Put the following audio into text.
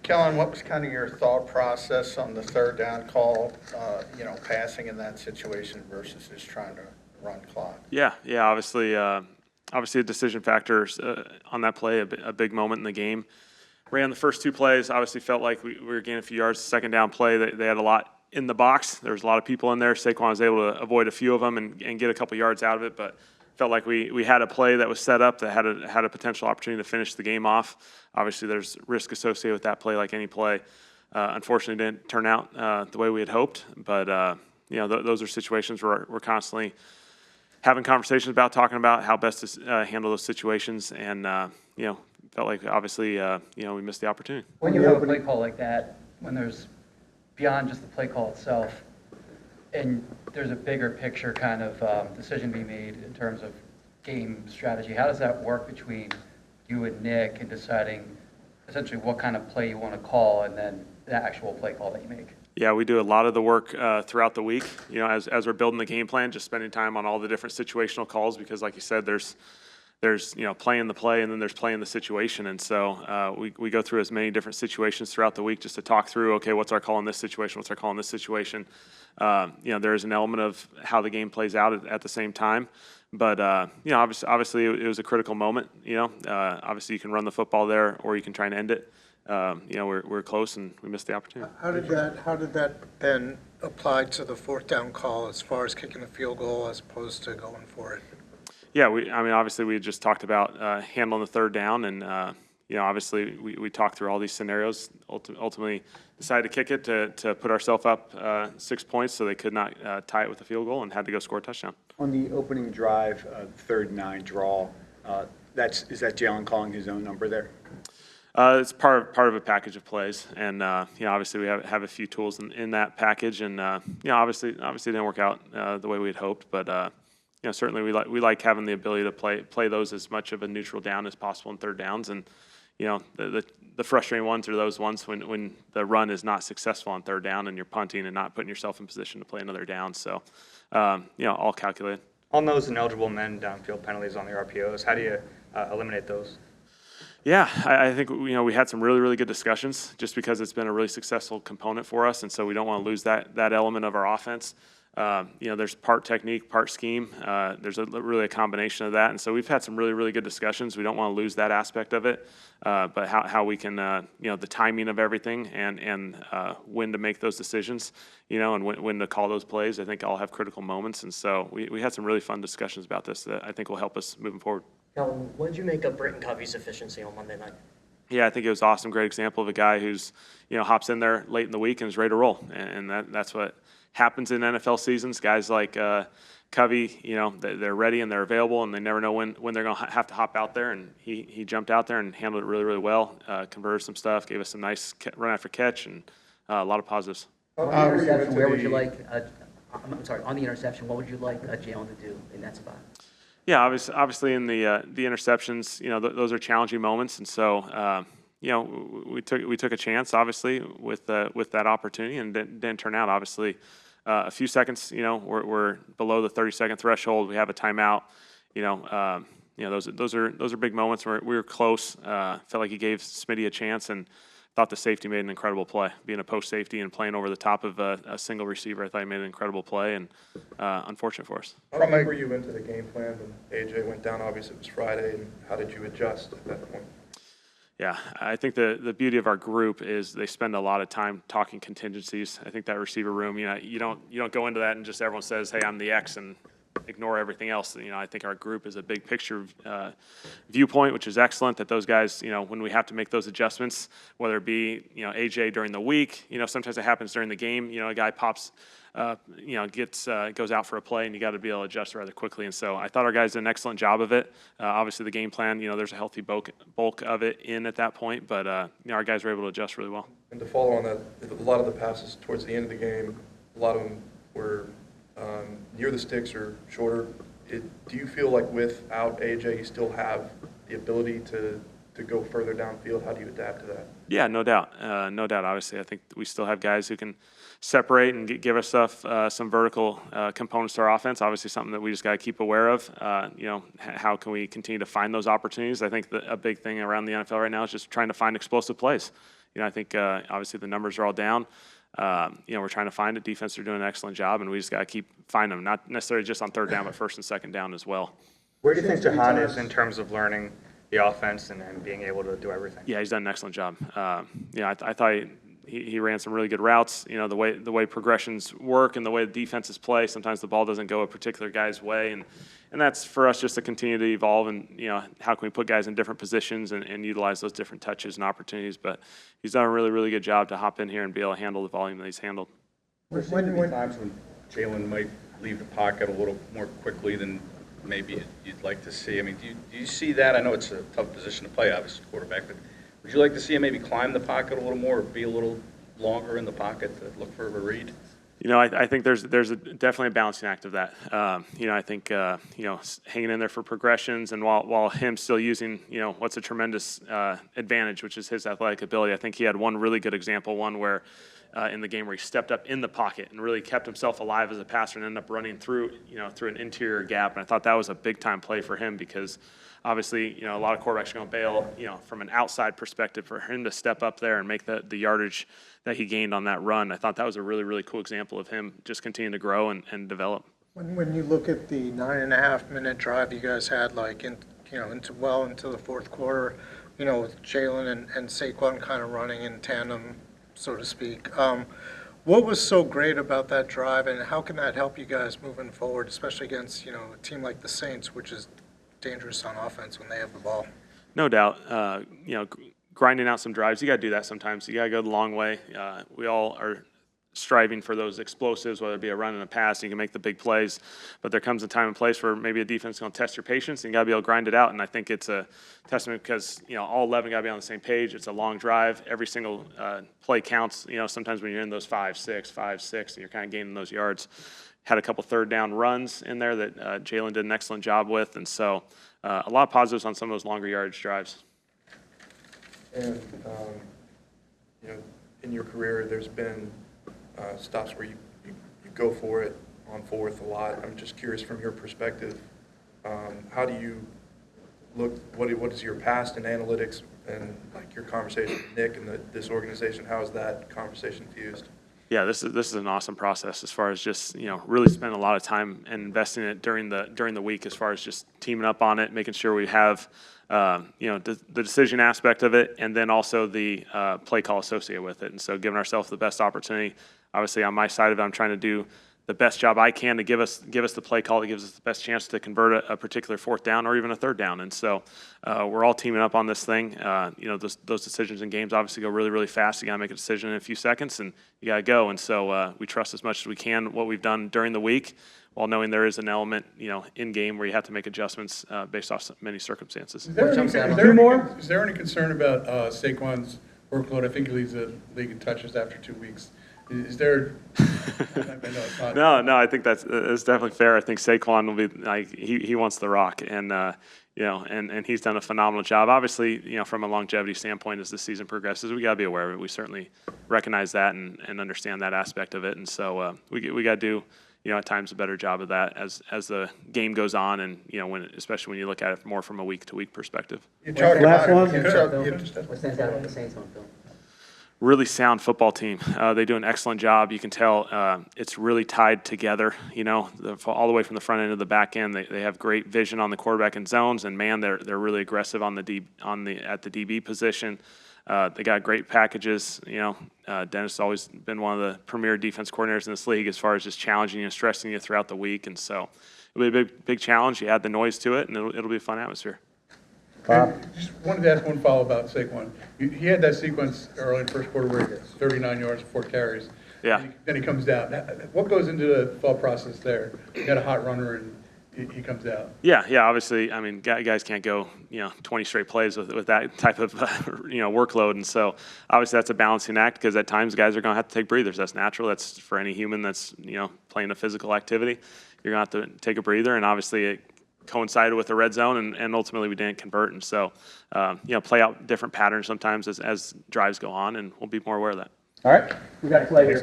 Kellen, what was kind of your thought process on the third down call, passing in that situation versus just trying to run clock? Yeah, obviously a decision factor on that play, a big moment in the game. Ran the first two plays, obviously felt like we were gaining a few yards. Second down play, they had a lot in the box. There was a lot of people in there. Saquon was able to avoid a few of them and get a couple yards out of it, but felt like we had a play that was set up that had a potential opportunity to finish the game off. Obviously, there's risk associated with that play, like any play. Unfortunately, didn't turn out the way we had hoped, but those are situations where we're constantly having conversations about, talking about how best to handle those situations, and felt like obviously we missed the opportunity. When you have a play call like that, when there's beyond just the play call itself, and there's a bigger picture kind of decision being made in terms of game strategy, how does that work between you and Nick in deciding essentially what kind of play you want to call and then the actual play call that you make? Yeah, we do a lot of the work throughout the week, as we're building the game plan, just spending time on all the different situational calls, because like you said, there's playing the play and then there's playing the situation. And so we go through as many different situations throughout the week just to talk through, okay, what's our call in this situation? What's our call in this situation? There is an element of how the game plays out at the same time. But, obviously it was a critical moment. Obviously you can run the football there or you can try and end it. We're close and we missed the opportunity. How did that then apply to the fourth down call as far as kicking the field goal as opposed to going for it? Yeah, obviously we had just talked about handling the third down, and obviously we talked through all these scenarios. Ultimately, decided to kick it to put ourselves up 6 points, so they could not tie it with a field goal, and had to go score a touchdown. On the opening drive, third and 9 draw, is that Jaylen calling his own number there? It's part of a package of plays, and obviously we have a few tools in that package, and obviously it didn't work out the way we had hoped, but. Certainly we like having the ability to play those as much of a neutral down as possible in third downs, and the frustrating ones are those ones when the run is not successful on third down and you're punting and not putting yourself in position to play another down. So all calculated. On those ineligible men downfield penalties on the RPOs, how do you eliminate those? Yeah, I think we had some really good discussions, just because it's been a really successful component for us, and so we don't want to lose that element of our offense. There's part technique, part scheme. There's really a combination of that. And so we've had some really good discussions. We don't want to lose that aspect of it, but how we can, the timing of everything and when to make those decisions, and when to call those plays, I think all have critical moments. And so we had some really fun discussions about this that I think will help us moving forward. Kellen, what did you make of Britton Covey's efficiency on Monday night? Yeah, I think it was awesome. Great example of a guy who's, hops in there late in the week and is ready to roll. And that's what happens in NFL seasons. Guys like Covey, they're ready and they're available, and they never know when they're going to have to hop out there. And he jumped out there and handled it really well, converted some stuff, gave us some nice run after catch, and a lot of positives. On the interception, where would you like, on the interception, what would you like Jaylen to do in that spot? Yeah, obviously in the interceptions, those are challenging moments, and so we took a chance, obviously, with that opportunity, and didn't turn out. Obviously, a few seconds, we're below the 30-second threshold. We have a timeout. Those are big moments where we were close. Felt like he gave Smitty a chance, and thought the safety made an incredible play. Being a post safety and playing over the top of a single receiver, I thought he made an incredible play, and unfortunate for us. How were you into the game plan when AJ went down? Obviously, it was Friday, and how did you adjust at that point? Yeah, I think the beauty of our group is they spend a lot of time talking contingencies. I think that receiver room, you don't go into that and just everyone says, hey, I'm the X, and ignore everything else. I think our group is a big picture viewpoint, which is excellent, that those guys, when we have to make those adjustments, whether it be, AJ during the week, sometimes it happens during the game, a guy pops, goes out for a play, and you got to be able to adjust rather quickly. And so I thought our guys did an excellent job of it. Obviously the game plan, there's a healthy bulk of it in at that point, but our guys were able to adjust really well. And to follow on that, a lot of the passes towards the end of the game, a lot of them were near the sticks or shorter. Do you feel like without AJ, you still have the ability to go further downfield? How do you adapt to that? Yeah, no doubt. Obviously, I think we still have guys who can separate and give us some vertical components to our offense. Obviously, something that we just got to keep aware of. How can we continue to find those opportunities? I think a big thing around the NFL right now is just trying to find explosive plays. I think obviously the numbers are all down. We're trying to find it. Defense are doing an excellent job, and we just got to keep finding them, not necessarily just on third down, but first and second down as well. Where do you think Jahan is in terms of learning the offense and being able to do everything? Yeah, he's done an excellent job. I thought he ran some really good routes. The way progressions work and the way the defenses play, sometimes the ball doesn't go a particular guy's way, and that's for us just to continue to evolve and how can we put guys in different positions and utilize those different touches and opportunities. But he's done a really, really good job to hop in here and be able to handle the volume that he's handled. There seem to be times when Jaylen might leave the pocket a little more quickly than maybe you'd like to see. I mean, do you see that? I know it's a tough position to play, obviously, quarterback, but would you like to see him maybe climb the pocket a little more or be a little longer in the pocket to look for a read? I think there's definitely a balancing act of that. I think hanging in there for progressions, and while him still using what's a tremendous advantage, which is his athletic ability. I think he had one really good example, one where in the game where he stepped up in the pocket and really kept himself alive as a passer and ended up running through an interior gap. And I thought that was a big time play for him because obviously a lot of quarterbacks are going to bail from an outside perspective. For him to step up there and make the yardage that he gained on that run, I thought that was a really, really cool example of him just continuing to grow and develop. When you look at the 9.5-minute drive you guys had, into the fourth quarter, with Jaylen and Saquon kind of running in tandem, so to speak. What was so great about that drive, and how can that help you guys moving forward, especially against a team like the Saints, which is dangerous on offense when they have the ball? No doubt. Grinding out some drives, you got to do that sometimes. You got to go the long way. We all are striving for those explosives, whether it be a run and a pass, you can make the big plays. But there comes a time and place where maybe a defense is going to test your patience, and you got to be able to grind it out. And I think it's a testament because, all 11 got to be on the same page. It's a long drive. Every single play counts. Sometimes when you're in those 5, 6, and you're kind of gaining those yards. Had a couple third down runs in there that Jaylen did an excellent job with. And so a lot of positives on some of those longer yardage drives. And, in your career, there's been stops where you go for it on fourth a lot. I'm just curious from your perspective, how do you look, what is your past in analytics and like your conversation with Nick and this organization, how is that conversation fused? Yeah, this is an awesome process as far as just really spending a lot of time and investing in it during the week as far as just teaming up on it, making sure we have the decision aspect of it, and then also the play call associated with it. And so giving ourselves the best opportunity. Obviously, on my side of it, I'm trying to do the best job I can to give us the play call that gives us the best chance to convert a particular fourth down or even a third down. And so we're all teaming up on this thing. Those decisions in games obviously go really, really fast. You got to make a decision in a few seconds, and you got to go. And so we trust as much as we can what we've done during the week, while knowing there is an element, in game where you have to make adjustments based off many circumstances. Is there any concern about Saquon's workload? I think he leads the league in touches after 2 weeks. Is there? No, I think that's definitely fair. I think Saquon will be he wants the rock, and and he's done a phenomenal job. Obviously, from a longevity standpoint, as the season progresses, we got to be aware of it. We certainly recognize that and understand that aspect of it, and so we got to do at times a better job of that as the game goes on, and especially when you look at it more from a week to week perspective. Last one. What stands out about the Saints on film? Really sound football team. They do an excellent job. You can tell it's really tied together, all the way from the front end to the back end. They have great vision on the quarterback and zones, and man, they're really aggressive at the DB position. They got great packages. Dennis has always been one of the premier defense coordinators in this league as far as just challenging you and stressing you throughout the week. And so it'll be a big challenge. You add the noise to it, and it'll be a fun atmosphere. Just wanted to ask one follow about Saquon. He had that sequence early in the first quarter where he gets 39 yards, 4 carries. Yeah. Then he comes down. What goes into the thought process there? You got a hot runner and he comes out. Yeah. Obviously, I mean, guys can't go 20 straight plays with that type of workload, and so obviously that's a balancing act because at times guys are going to have to take breathers. That's natural. That's for any human that's playing a physical activity. You're going to have to take a breather, and obviously it coincided with the red zone, and ultimately we didn't convert. And so, play out different patterns sometimes as drives go on, and we'll be more aware of that. All right, we got to play here.